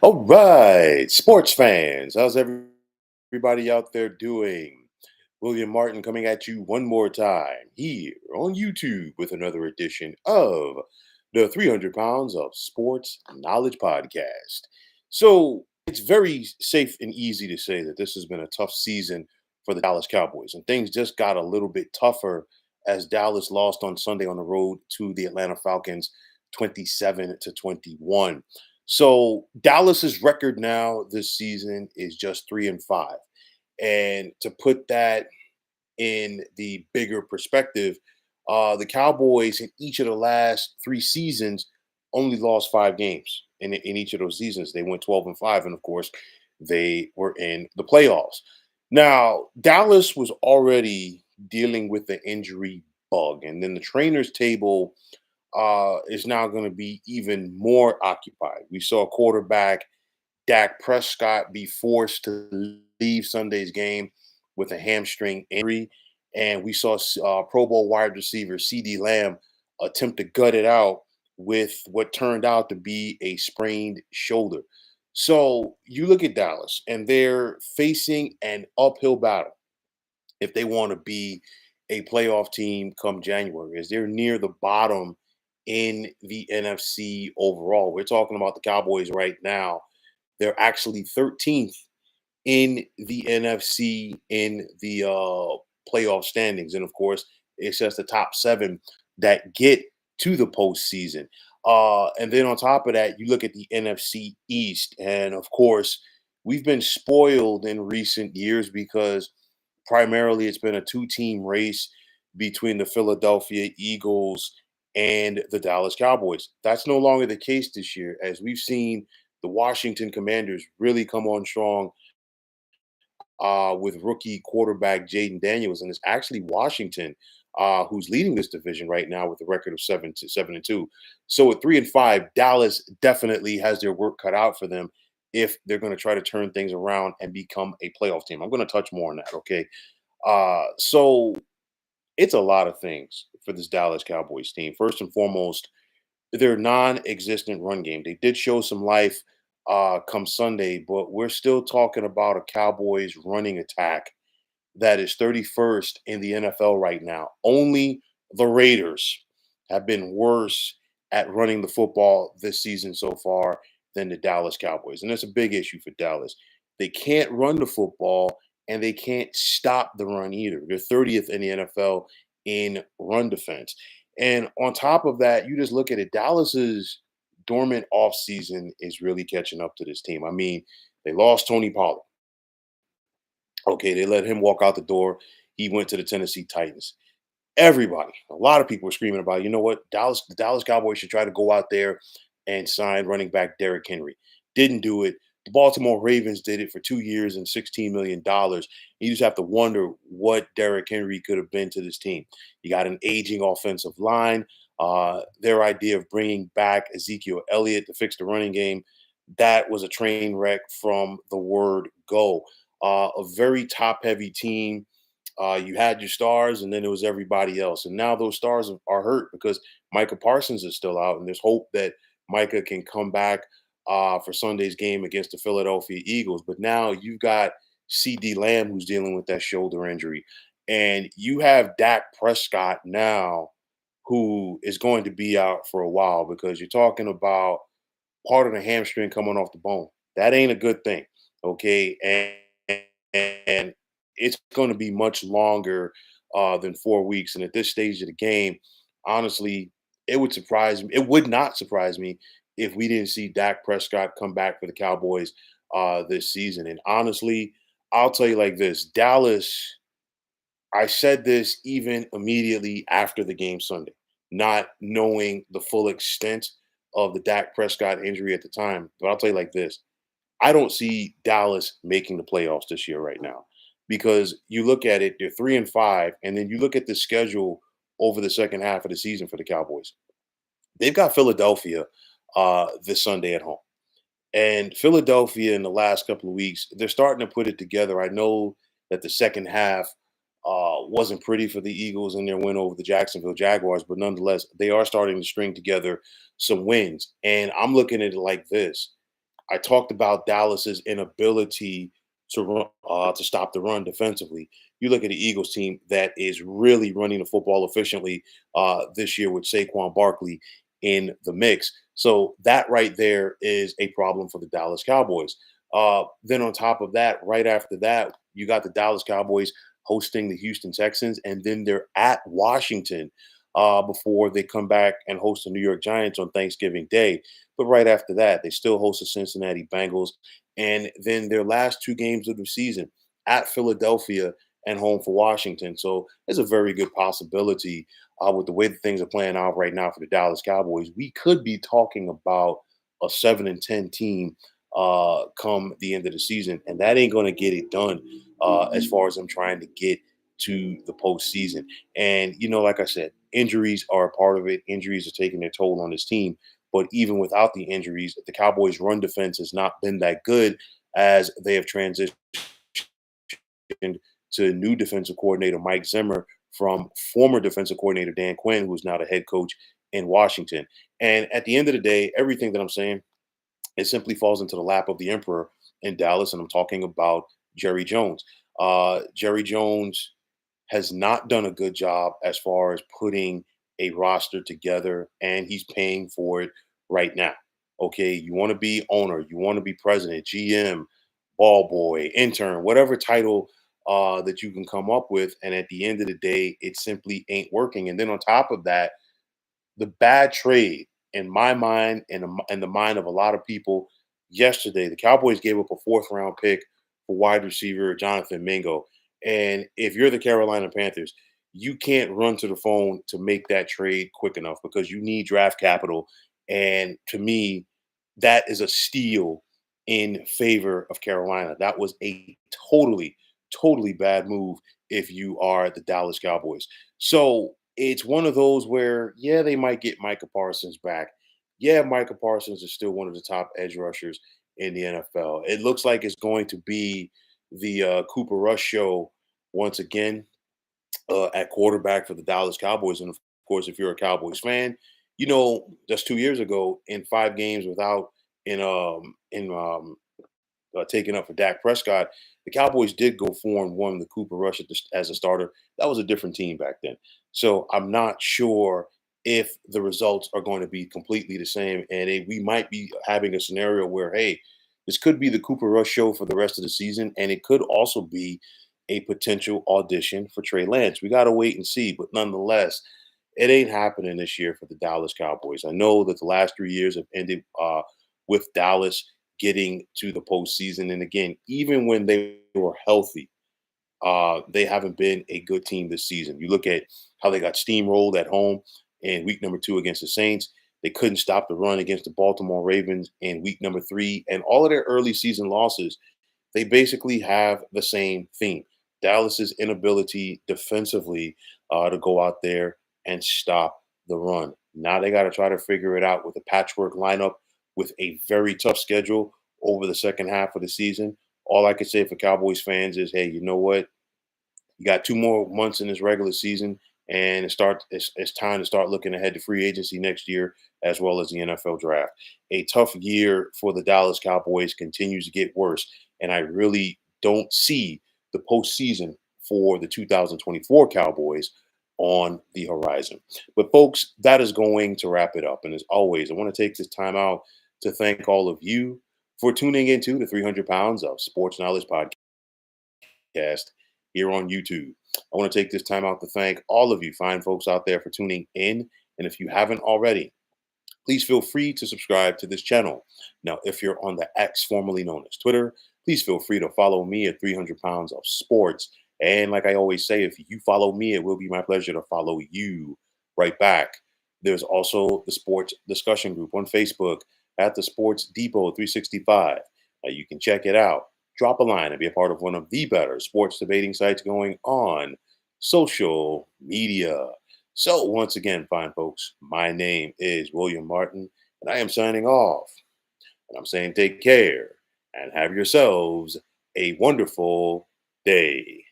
All right, sports fans, how's everybody out there doing? William Martin coming at you one more time here on YouTube with another edition of the 300 Pounds of Sports Knowledge Podcast. So it's very safe and easy to say that this has been a tough season for the Dallas Cowboys, and things just got a little bit tougher as Dallas lost on Sunday on the road to the Atlanta Falcons 27-21. So Dallas's record now this season is just 3-5. And to put that in the bigger perspective, the Cowboys in each of the last three seasons only lost five games. In each of those seasons, they went 12-5, and of course, they were in the playoffs. Now, Dallas was already dealing with the injury bug, and then the trainers' table is now going to be even more occupied. We saw quarterback Dak Prescott be forced to leave Sunday's game with a hamstring injury. And we saw Pro Bowl wide receiver CD Lamb attempt to gut it out with what turned out to be a sprained shoulder. So you look at Dallas, and they're facing an uphill battle if they want to be a playoff team come January, as they're near the bottom in the NFC overall. We're talking about the Cowboys right now. They're actually 13th in the NFC in the playoff standings. And of course, it's just the top seven that get to the postseason. And then on top of that, you look at the NFC East. And of course, we've been spoiled in recent years because primarily it's been a two-team race between the Philadelphia Eagles and the Dallas Cowboys. That's no longer the case this year, as we've seen the Washington Commanders really come on strong with rookie quarterback Jaden Daniels, and it's actually Washington who's leading this division right now with a record of 7-2. So at 3-5, Dallas definitely has their work cut out for them if they're going to try to turn things around and become a playoff team. I'm going to touch more on that. Okay, so it's a lot of things for this Dallas Cowboys team. First and foremost, their non-existent run game. They did show some life come Sunday, but we're still talking about a Cowboys running attack that is 31st in the NFL right now. Only the Raiders have been worse at running the football this season so far than the Dallas Cowboys. And that's a big issue for Dallas. They can't run the football and they can't stop the run either. They're 30th in the NFL in run defense. And on top of that, you just look at it, Dallas's dormant offseason is really catching up to this team. I mean, they lost Tony Pollard. Okay, they let him walk out the door. He went to the Tennessee Titans. Everybody, a lot of people were screaming about, you know what, the Dallas Cowboys should try to go out there and sign running back Derrick Henry. Didn't do it. The Baltimore Ravens did it for 2 years and $16 million. You just have to wonder what Derrick Henry could have been to this team. You got an aging offensive line. Their idea of bringing back Ezekiel Elliott to fix the running game, that was a train wreck from the word go. A very top heavy team. You had your stars, and then it was everybody else. And now those stars are hurt because Micah Parsons is still out, and there's hope that Micah can come back for Sunday's game against the Philadelphia Eagles. But now you've got CD Lamb who's dealing with that shoulder injury, and you have Dak Prescott now who is going to be out for a while because you're talking about part of the hamstring coming off the bone. That ain't a good thing, okay? And it's going to be much longer than 4 weeks. And at this stage of the game, honestly, it would surprise me. It would not surprise me if we didn't see Dak Prescott come back for the Cowboys this season. And honestly, I'll tell you like this: Dallas. I said this even immediately after the game Sunday, not knowing the full extent of the Dak Prescott injury at the time. But I'll tell you like this: I don't see Dallas making the playoffs this year right now because you look at it, they're 3-5, and then you look at the schedule over the second half of the season for the Cowboys. They've got Philadelphia this Sunday at home. And Philadelphia in the last couple of weeks, they're starting to put it together. I know that the second half wasn't pretty for the Eagles in their win over the Jacksonville Jaguars, but nonetheless, they are starting to string together some wins. And I'm looking at it like this: I talked about Dallas's inability to stop the run defensively. You look at the Eagles team that is really running the football efficiently this year with Saquon Barkley in the mix. So that right there is a problem for the Dallas Cowboys. Then on top of that, right after that, you got the Dallas Cowboys hosting the Houston Texans, and then they're at Washington before they come back and host the New York Giants on Thanksgiving Day. But right after that, they still host the Cincinnati Bengals. And then their last two games of the season at Philadelphia and home for Washington. So there's a very good possibility with the way that things are playing out right now for the Dallas Cowboys. We could be talking about a 7-10 team come the end of the season. And that ain't going to get it done as far as I'm trying to get to the postseason. And, like I said, injuries are a part of it. Injuries are taking their toll on this team. But even without the injuries, the Cowboys' run defense has not been that good as they have transitioned to new defensive coordinator Mike Zimmer from former defensive coordinator Dan Quinn, who's now the head coach in Washington. And at the end of the day, everything that I'm saying, it simply falls into the lap of the emperor in Dallas, and I'm talking about Jerry Jones. Jerry Jones has not done a good job as far as putting a roster together, and he's paying for it right now. Okay, you want to be owner, you want to be president, GM, ball boy, intern, whatever title that you can come up with, and at the end of the day, it simply ain't working. And then on top of that, the bad trade in my mind and in the mind of a lot of people yesterday, the Cowboys gave up a fourth round pick for wide receiver Jonathan Mingo. And if you're the Carolina Panthers, you can't run to the phone to make that trade quick enough because you need draft capital. And to me, that is a steal in favor of Carolina. That was a totally bad move if you are the Dallas Cowboys. So it's one of those where, yeah, they might get Micah Parsons back. Yeah, Micah Parsons is still one of the top edge rushers in the NFL. It looks like it's going to be the Cooper Rush show once again at quarterback for the Dallas Cowboys. And of course, if you're a Cowboys fan, just 2 years ago in 5 games without taken up for Dak Prescott, the Cowboys did go 4-1 with Cooper Rush as a starter. That was a different team back then. So I'm not sure if the results are going to be completely the same. And we might be having a scenario where, hey, this could be the Cooper Rush show for the rest of the season. And it could also be a potential audition for Trey Lance. We got to wait and see. But nonetheless, it ain't happening this year for the Dallas Cowboys. I know that the last 3 years have ended with Dallas getting to the postseason. And again, even when they were healthy, they haven't been a good team this season. You look at how they got steamrolled at home in week number 2 against the Saints. They couldn't stop the run against the Baltimore Ravens in week number 3. And all of their early season losses, they basically have the same theme. Dallas's inability defensively to go out there and stop the run. Now they got to try to figure it out with a patchwork lineup with a very tough schedule over the second half of the season. All I can say for Cowboys fans is, hey, you know what? You got 2 more months in this regular season, and it's time to start looking ahead to free agency next year as well as the NFL draft. A tough year for the Dallas Cowboys continues to get worse, and I really don't see the postseason for the 2024 Cowboys on the horizon. But folks, that is going to wrap it up. And as always, I want to take this time out to thank all of you for tuning into the 300 Pounds of Sports Knowledge podcast here on YouTube. I want to take this time out to thank all of you fine folks out there for tuning in. And if you haven't already, please feel free to subscribe to this channel. Now, if you're on the X, formerly known as Twitter, please feel free to follow me at 300 Pounds of Sports. And like I always say, if you follow me, it will be my pleasure to follow you right back. There's also the sports discussion group on Facebook at the Sports Depot 365. You can check it out. Drop a line and be a part of one of the better sports debating sites going on social media. So once again, fine folks, my name is William Martin, and I am signing off. And I'm saying take care and have yourselves a wonderful day.